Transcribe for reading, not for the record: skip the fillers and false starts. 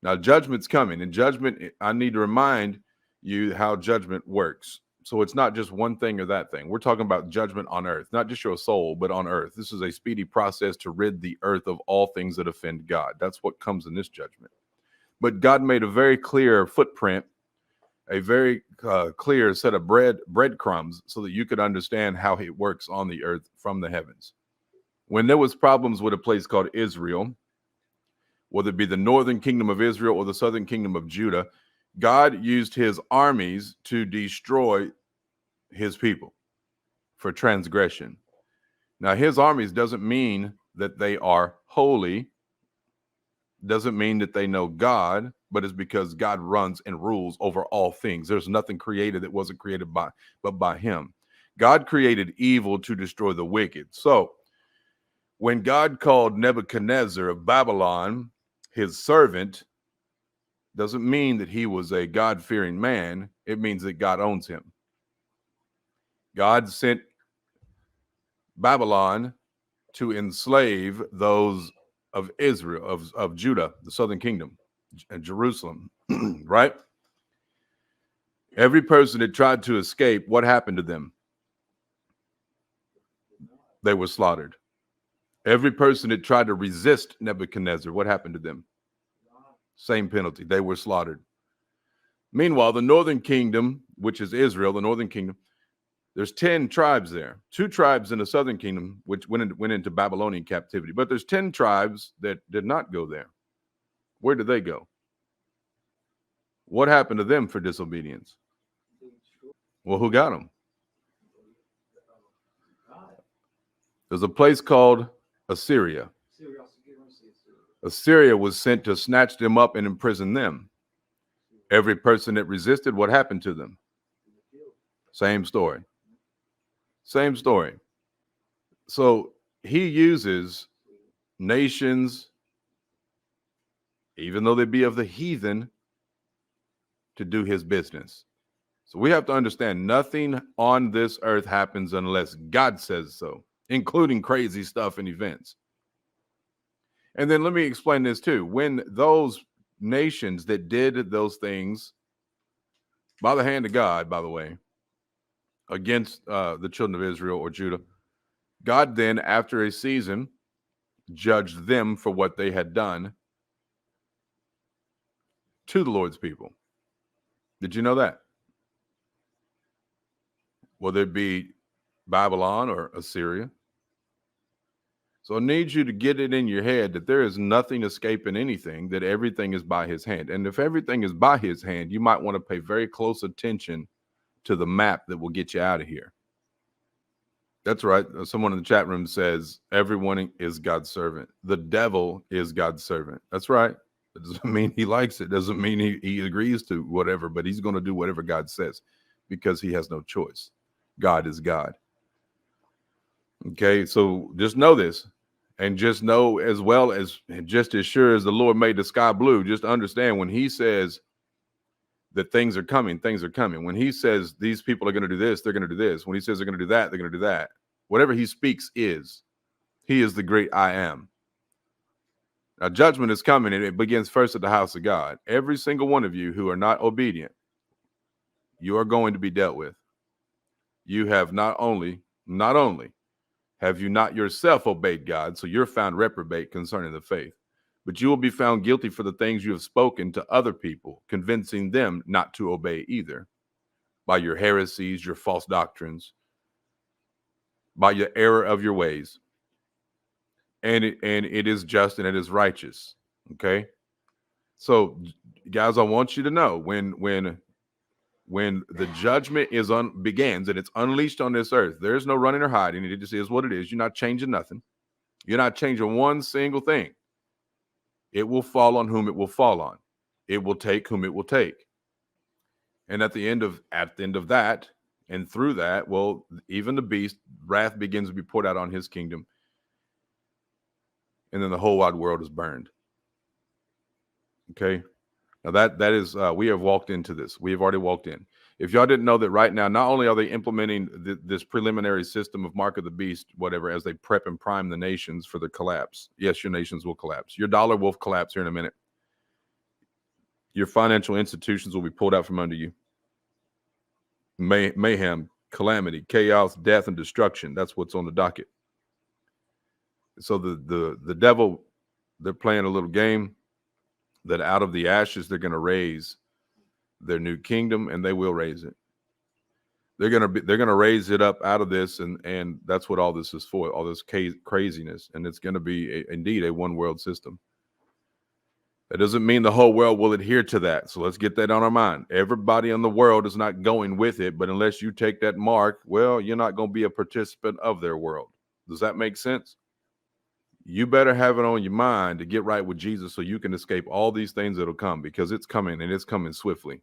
Now, judgment's coming, and judgment, I need to remind you how judgment works. So it's not just one thing or that thing. We're talking about judgment on earth, not just your soul, but on earth. This is a speedy process to rid the earth of all things that offend God. That's what comes in this judgment. But God made a very clear footprint, a very clear set of breadcrumbs so that you could understand how it works on the earth from the heavens. When there was problems with a place called Israel, whether it be the northern kingdom of Israel or the southern kingdom of Judah, God used his armies to destroy his people for transgression. Now, his armies doesn't mean that they are holy, doesn't mean that they know God, but it's because God runs and rules over all things. There's nothing created that wasn't created but by him. God created evil to destroy the wicked. So when God called Nebuchadnezzar of Babylon his servant, doesn't mean that he was a God-fearing man. It means that God owns him. God sent Babylon to enslave those of Israel, of Judah, the southern kingdom, and Jerusalem, right? Every person that tried to escape, what happened to them? They were slaughtered. Every person that tried to resist Nebuchadnezzar, what happened to them? Same penalty. They were slaughtered. Meanwhile, the northern kingdom, which is Israel, the northern kingdom, there's 10 tribes there. 2 tribes in the southern kingdom, which went into Babylonian captivity. But there's 10 tribes that did not go there. Where did they go? What happened to them for disobedience? Well, who got them? There's a place called Assyria. Assyria was sent to snatch them up and imprison them. Every person that resisted, what happened to them? Same story. Same story. So he uses nations, even though they be of the heathen, to do his business. So we have to understand nothing on this earth happens unless God says so, including crazy stuff and events. And then let me explain this too. When those nations that did those things by the hand of God, by the way, against the children of Israel or Judah, God then, after a season, judged them for what they had done to the Lord's people. Did you know that? Whether it be Babylon or Assyria. So I need you to get it in your head that there is nothing escaping anything, that everything is by his hand. And if everything is by his hand, you might want to pay very close attention to the map that will get you out of here. That's right. Someone in the chat room says everyone is God's servant. The devil is God's servant. That's right. It doesn't mean he likes it. Doesn't mean he agrees to whatever, but he's going to do whatever God says because he has no choice. God is God. Okay, so just know this, and just know as well as, just as sure as the Lord made the sky blue, just understand when he says that things are coming, things are coming. When he says these people are going to do this, they're going to do this. When he says they're going to do that, they're going to do that. Whatever he speaks is. He is the great I am. Now, judgment is coming, and it begins first at the house of God. Every single one of you who are not obedient, you are going to be dealt with. You have not only have you not yourself obeyed God, so you're found reprobate concerning the faith, but you will be found guilty for the things you have spoken to other people, convincing them not to obey either, by your heresies, your false doctrines, by your error of your ways. And it is just and it is righteous. Okay? So, guys, I want you to know when the judgment begins and it's unleashed on this earth, there's no running or hiding. It just is what it is. You're not changing nothing. You're not changing one single thing. It will fall on whom it will fall on. It will take whom it will take. And at the end of that, and through that, well, even the beast, wrath begins to be poured out on his kingdom. And then the whole wide world is burned. Okay? Now that is, we have walked into this. We have already walked in. If y'all didn't know that right now, not only are they implementing this preliminary system of mark of the beast, whatever, as they prep and prime the nations for the collapse. Yes, your nations will collapse. Your dollar will collapse here in a minute. Your financial institutions will be pulled out from under you. Mayhem, calamity, chaos, death, and destruction. That's what's on the docket. So the devil, they're playing a little game that out of the ashes they're going to raise their new kingdom, and they will raise it. They're going to raise it up out of this, and that's what all this is for, all this craziness, and it's going to be indeed a one world system. That doesn't mean the whole world will adhere to that. So let's get that on our mind. Everybody in the world is not going with it, but unless you take that mark, well, you're not going to be a participant of their world. Does that make sense? You better have it on your mind to get right with Jesus so you can escape all these things that'll come, because it's coming, and it's coming swiftly.